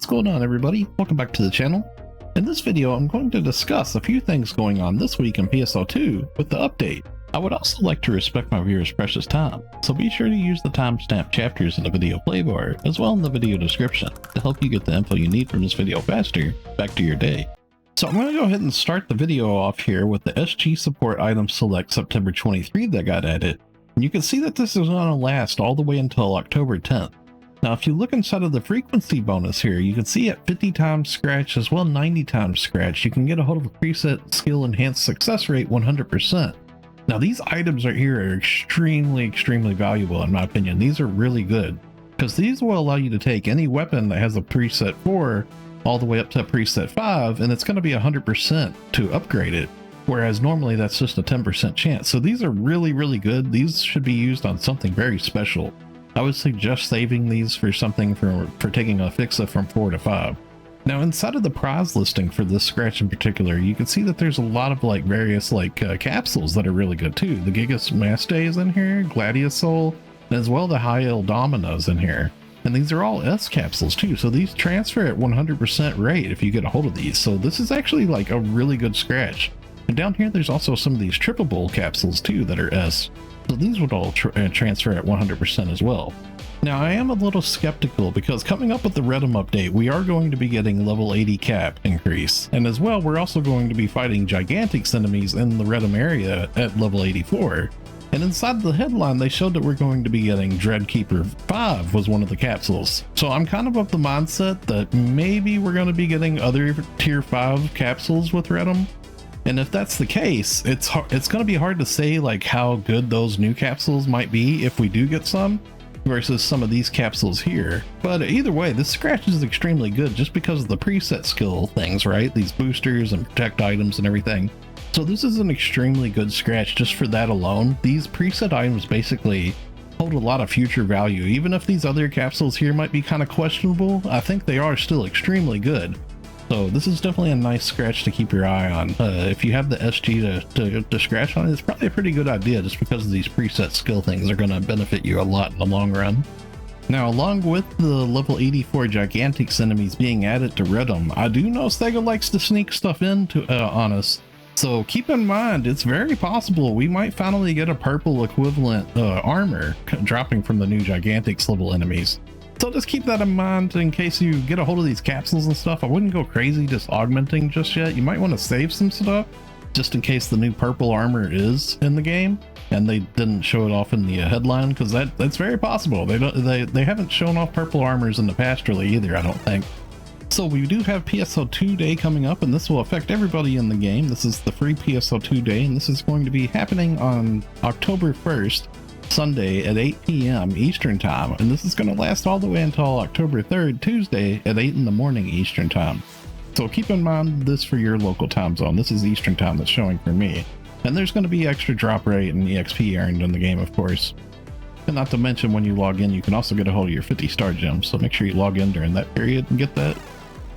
What's going on, everybody? Welcome back to the channel. In this video, I'm going to discuss a few things going on this week in PSO2 with the update. I would also like to respect my viewers' precious time, so be sure to use the timestamp chapters in the video playbar, as well in the video description, to help you get the info you need from this video faster. Back to your day. So I'm going to go ahead and start the video off here with the SG Support Item Select September 23 that got added. And you can see that this is going to last all the way until October 10th. Now, if you look inside of the frequency bonus here, you can see at 50 times scratch as well 90 times scratch, you can get a hold of a preset skill enhanced success rate 100%. Now, these items right here are extremely valuable in my opinion. These are really good because these will allow you to take any weapon that has a preset 4 all the way up to preset 5, and it's going to be 100% to upgrade it. Whereas normally that's just a 10% chance. So these are really good. These should be used on something very special. I would suggest saving these for something for taking a fixa from 4 to 5. Now, inside of the prize listing for this scratch in particular, you can see that there's a lot of various capsules that are really good too. The Gigas Maste is in here, Gladius Soul, and as well the High El Domino's in here. And these are all S capsules too, so these transfer at 100% rate if you get a hold of these. So this is actually a really good scratch. And down here, there's also some of these triple bowl capsules too that are S. So these would all transfer at 100% as well. Now, I am a little skeptical because coming up with the Redum update, we are going to be getting level 80 cap increase. And as well, we're also going to be fighting Gigantics enemies in the Redum area at level 84. And inside the headline, they showed that we're going to be getting Dreadkeeper 5 was one of the capsules. So I'm kind of the mindset that maybe we're going to be getting other tier 5 capsules with Redum. And if that's the case, it's going to be hard to say how good those new capsules might be if we do get some versus some of these capsules here. But either way, this scratch is extremely good just because of the preset skill things, right? These boosters and protect items and everything. So this is an extremely good scratch just for that alone. These preset items basically hold a lot of future value. Even if these other capsules here might be kind of questionable, I think they are still extremely good. So this is definitely a nice scratch to keep your eye on. If you have the SG to scratch on, it's probably a pretty good idea just because of these preset skill things are going to benefit you a lot in the long run. Now, along with the level 84 Gigantics enemies being added to Redum, I do know SEGA likes to sneak stuff into on us. So keep in mind, it's very possible we might finally get a purple equivalent armor dropping from the new Gigantics level enemies. So just keep that in mind in case you get a hold of these capsules and stuff. I wouldn't go crazy just augmenting just yet. You might want to save some stuff just in case the new purple armor is in the game and they didn't show it off in the headline, because that's very possible. They haven't shown off purple armors in the past really either, I don't think. So we do have PSO2 Day coming up, and this will affect everybody in the game. This is the free PSO2 Day, and this is going to be happening on October 1st. Sunday at 8 p.m. Eastern Time, and this is going to last all the way until October 3rd, Tuesday at 8 in the morning Eastern Time. So keep in mind this for your local time zone. This is Eastern Time that's showing for me. And there's going to be extra drop rate and EXP earned in the game, of course. And not to mention, when you log in, you can also get a hold of your 50 star gems, so make sure you log in during that period and get that.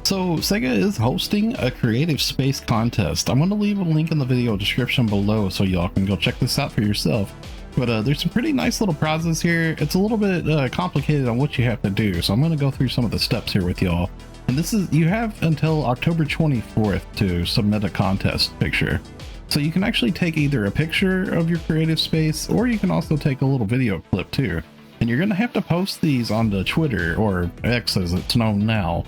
So SEGA is hosting a creative space contest. I'm going to leave a link in the video description below so y'all can go check this out for yourself. But there's some pretty nice little prizes here. It's a little bit complicated on what you have to do, so I'm going to go through some of the steps here with y'all. And this is, you have until October 24th to submit a contest picture. So you can actually take either a picture of your creative space, or you can also take a little video clip too. And you're going to have to post these onto Twitter, or X as it's known now,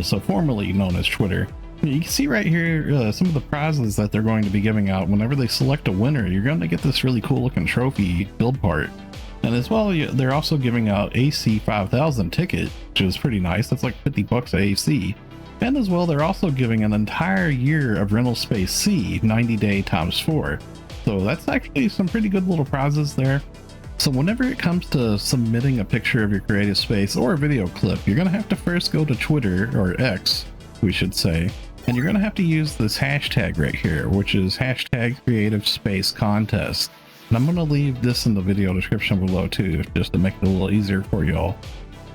so formerly known as Twitter. You can see right here some of the prizes that they're going to be giving out. Whenever they select a winner, you're going to get this really cool looking trophy build part. And as well, they're also giving out AC 5000 ticket, which is pretty nice. That's like 50 bucks AC. And as well, they're also giving an entire year of rental space C, 90 day times 4. So that's actually some pretty good little prizes there. So whenever it comes to submitting a picture of your creative space or a video clip, you're going to have to first go to Twitter, or X, we should say. And you're going to have to use this hashtag right here, which is hashtag creative space contest. And I'm going to leave this in the video description below too, just to make it a little easier for y'all.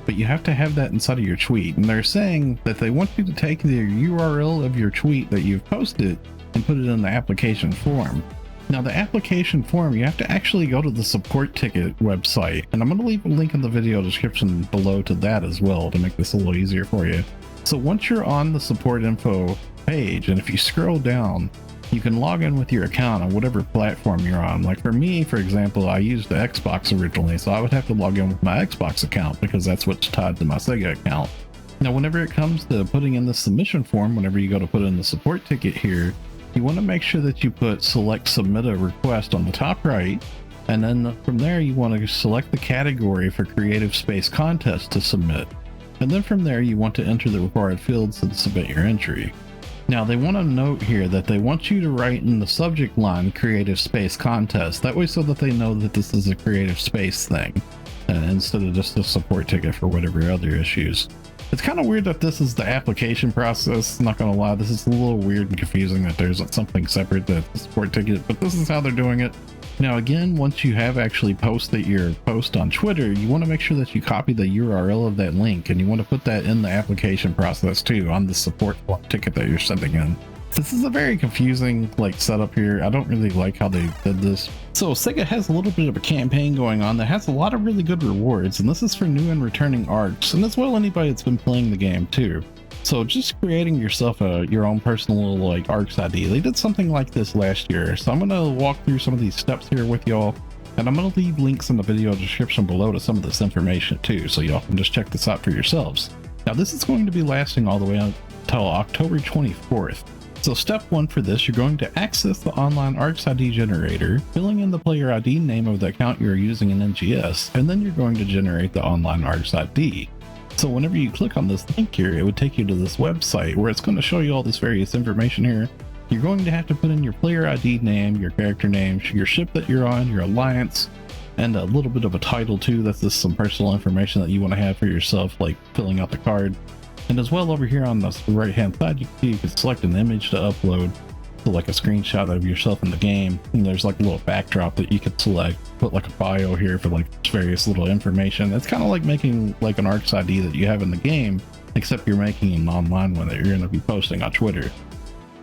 But you have to have that inside of your tweet. And they're saying that they want you to take the URL of your tweet that you've posted and put it in the application form. Now, the application form, you have to actually go to the support ticket website. And I'm going to leave a link in the video description below to that as well to make this a little easier for you. So once you're on the support info page, and if you scroll down, you can log in with your account on whatever platform you're on. Like for me, for example, I used the Xbox originally, so I would have to log in with my Xbox account because that's what's tied to my SEGA account. Now, whenever it comes to putting in the submission form, whenever you go to put in the support ticket here, you want to make sure that you put select submit a request on the top right. And then from there, you want to select the category for creative space contest to submit. And then from there, you want to enter the required fields and submit your entry. Now, they want to note here that they want you to write in the subject line creative space contest. That way, so that they know that this is a creative space thing, instead of just a support ticket for whatever other issues. It's kind of weird that this is the application process. Not gonna lie, this is a little weird and confusing that there's something separate that's the support ticket, but this is how they're doing it. Now again, once you have actually posted your post on Twitter, you want to make sure that you copy the URL of that link, and you want to put that in the application process too on the support ticket that you're sending in. This is a very confusing setup here. I don't really like how they did this. So SEGA has a little bit of a campaign going on that has a lot of really good rewards, and this is for new and returning ARKS, and as well anybody that's been playing the game too. So just creating yourself your own personal ARKS ID. They did something like this last year. So I'm gonna walk through some of these steps here with y'all, and I'm gonna leave links in the video description below to some of this information too, so y'all can just check this out for yourselves. Now this is going to be lasting all the way until October 24th. So step 1 for this, you're going to access the online ARKS ID generator, filling in the player ID name of the account you're using in NGS, and then you're going to generate the online ARKS ID. So whenever you click on this link here, it would take you to this website where it's going to show you all this various information here. You're going to have to put in your player ID name, your character name, your ship that you're on, your alliance, and a little bit of a title too. That's just some personal information that you want to have for yourself, like filling out the card. And as well, over here on the right hand side, you can select an image to upload, so like a screenshot of yourself in the game. And there's like a little backdrop that you could select, put like a bio here for like various little information. It's kind of like making like an ARKS ID that you have in the game, except you're making an online one that you're going to be posting on Twitter.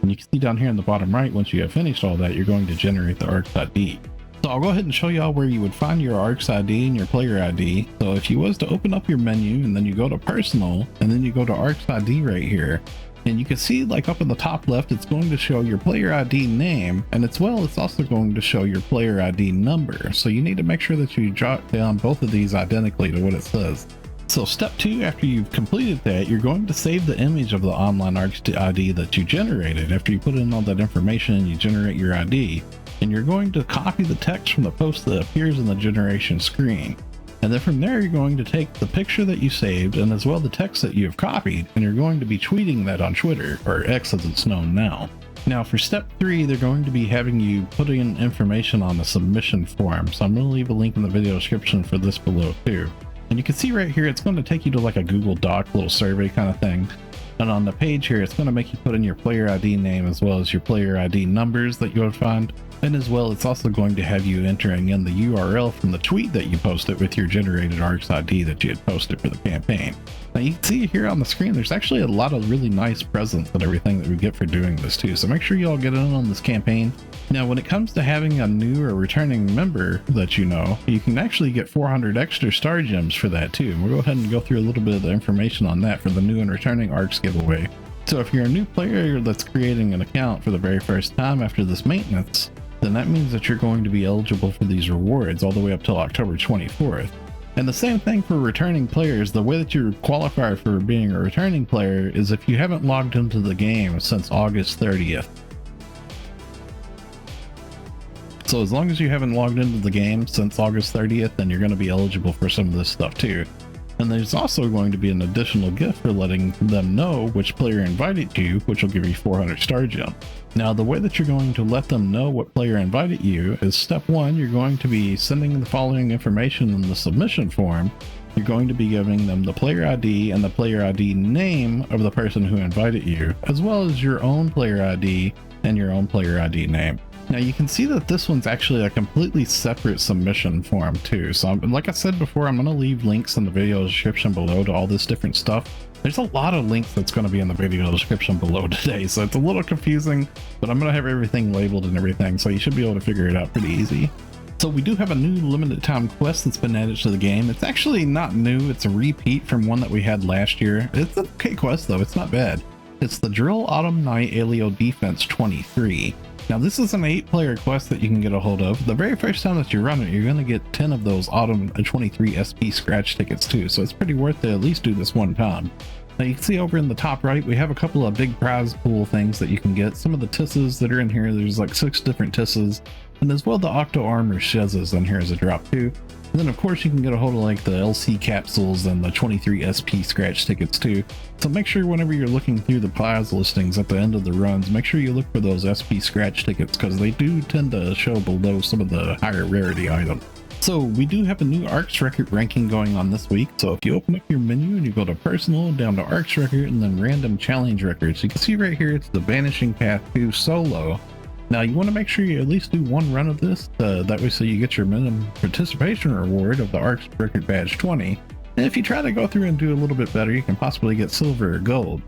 And you can see down here in the bottom right, once you have finished all that, you're going to generate the ARKS ID. So I'll go ahead and show y'all where you would find your ARKS ID and your player ID. So if you was to open up your menu and then you go to personal and then you go to ARKS ID right here, and you can see like up in the top left, it's going to show your player ID name, and it's also going to show your player ID number. So you need to make sure that you jot down both of these identically to what it says. So step 2, after you've completed that, you're going to save the image of the online ARKS ID that you generated. After you put in all that information and you generate your ID, and you're going to copy the text from the post that appears in the generation screen. And then from there, you're going to take the picture that you saved and as well the text that you have copied, and you're going to be tweeting that on Twitter, or X as it's known now. Now for step 3, they're going to be having you put in information on the submission form. So I'm going to leave a link in the video description for this below too. And you can see right here, it's going to take you to like a Google Doc little survey kind of thing. And on the page here, it's going to make you put in your player ID name as well as your player ID numbers that you would find. And as well, it's also going to have you entering in the URL from the tweet that you posted with your generated ARKS ID that you had posted for the campaign. Now you can see here on the screen, there's actually a lot of really nice presents and everything that we get for doing this too. So make sure you all get in on this campaign. Now, when it comes to having a new or returning member that you know, you can actually get 400 extra star gems for that too. We'll go ahead and go through a little bit of the information on that for the new and returning ARKS giveaway. So if you're a new player that's creating an account for the very first time after this maintenance, then that means that you're going to be eligible for these rewards all the way up till October 24th. And the same thing for returning players. The way that you qualify for being a returning player is if you haven't logged into the game since August 30th. So as long as you haven't logged into the game since August 30th, then you're going to be eligible for some of this stuff too. And there's also going to be an additional gift for letting them know which player invited you, which will give you 400 star gem. Now, the way that you're going to let them know what player invited you is step 1, you're going to be sending the following information in the submission form. You're going to be giving them the player ID and the player ID name of the person who invited you, as well as your own player ID and your own player ID name. Now you can see that this one's actually a completely separate submission form too. So like I said before, I'm going to leave links in the video description below to all this different stuff. There's a lot of links that's going to be in the video description below today, so it's a little confusing, but I'm going to have everything labeled and everything, so you should be able to figure it out pretty easy. So we do have a new limited time quest that's been added to the game. It's actually not new, it's a repeat from one that we had last year. It's an okay quest though, it's not bad. It's the Drill Autumn Night Aelio Defense 23. Now this is an 8-player quest that you can get a hold of. The very first time that you run it, you're going to get 10 of those Autumn 23 SP scratch tickets too, so it's pretty worth to at least do this one time. Now you can see over in the top right, we have a couple of big prize pool things that you can get. Some of the Tisses that are in here, there's like 6 different Tisses, and as well the Octo Armor Shezas in here as a drop too. And then of course you can get a hold of like the LC capsules and the 23 SP scratch tickets too. So make sure whenever you're looking through the prize listings at the end of the runs, make sure you look for those SP scratch tickets because they do tend to show below some of the higher rarity items. So we do have a new ARKS record ranking going on this week. So if you open up your menu and you go to personal, down to ARKS record, and then random challenge records, you can see right here it's the Vanishing Path 2 solo. Now you want to make sure you at least do one run of this, that way so you get your minimum participation reward of the ARKS record badge 20. And if you try to go through and do a little bit better, you can possibly get silver or gold.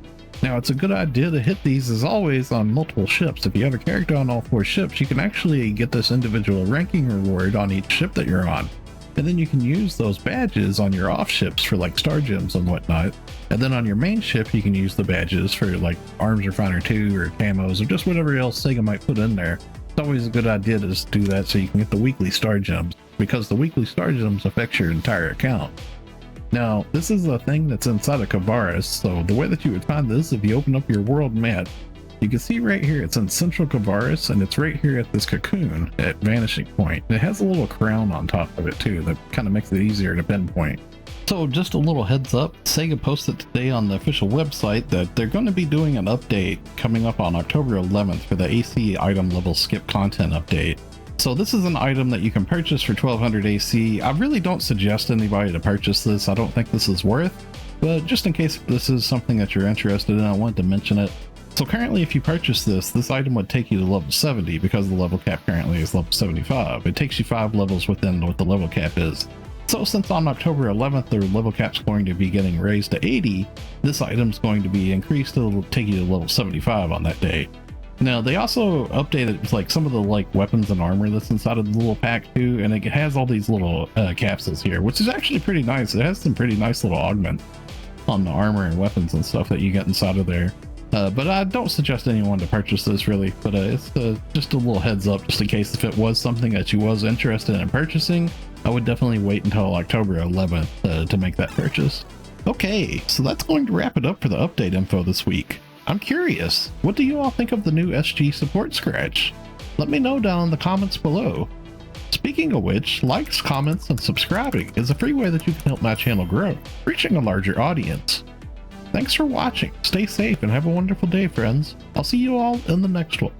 Now it's a good idea to hit these as always on multiple ships. If you have a character on all 4 ships, you can actually get this individual ranking reward on each ship that you're on. And then you can use those badges on your off ships for like star gems and whatnot. And then on your main ship, you can use the badges for like Arms Refiner 2 or camos or just whatever else SEGA might put in there. It's always a good idea to just do that so you can get the weekly star gems, because the weekly star gems affect your entire account. Now, this is a thing that's inside of Kavaris, so the way that you would find this, if you open up your world map, you can see right here, it's in Central Kavaris, and it's right here at this cocoon at Vanishing Point. It has a little crown on top of it too, that kind of makes it easier to pinpoint. So just a little heads up, SEGA posted today on the official website that they're going to be doing an update coming up on October 11th for the AC item level skip content update. So this is an item that you can purchase for 1200 AC. I really don't suggest anybody to purchase this. I don't think this is worth, but just in case this is something that you're interested in, I wanted to mention it. So currently if you purchase this item would take you to level 70 because the level cap currently is level 75. It takes you 5 levels within what the level cap is. So since on October 11th the level cap's going to be getting raised to 80, this item's going to be increased to take you to level 75 on that day. Now they also updated like some of the like weapons and armor that's inside of the little pack too, and it has all these little capsules here, which is actually pretty nice. It has some pretty nice little augment on the armor and weapons and stuff that you get inside of there. But I don't suggest anyone to purchase this really, but it's just a little heads up just in case if it was something that you was interested in purchasing. I would definitely wait until October 11th to make that purchase. Okay, so that's going to wrap it up for the update info this week. I'm curious, what do you all think of the new SG support scratch? Let me know down in the comments below. Speaking of which, likes, comments, and subscribing is a free way that you can help my channel grow, reaching a larger audience. Thanks for watching, stay safe, and have a wonderful day, friends. I'll see you all in the next one.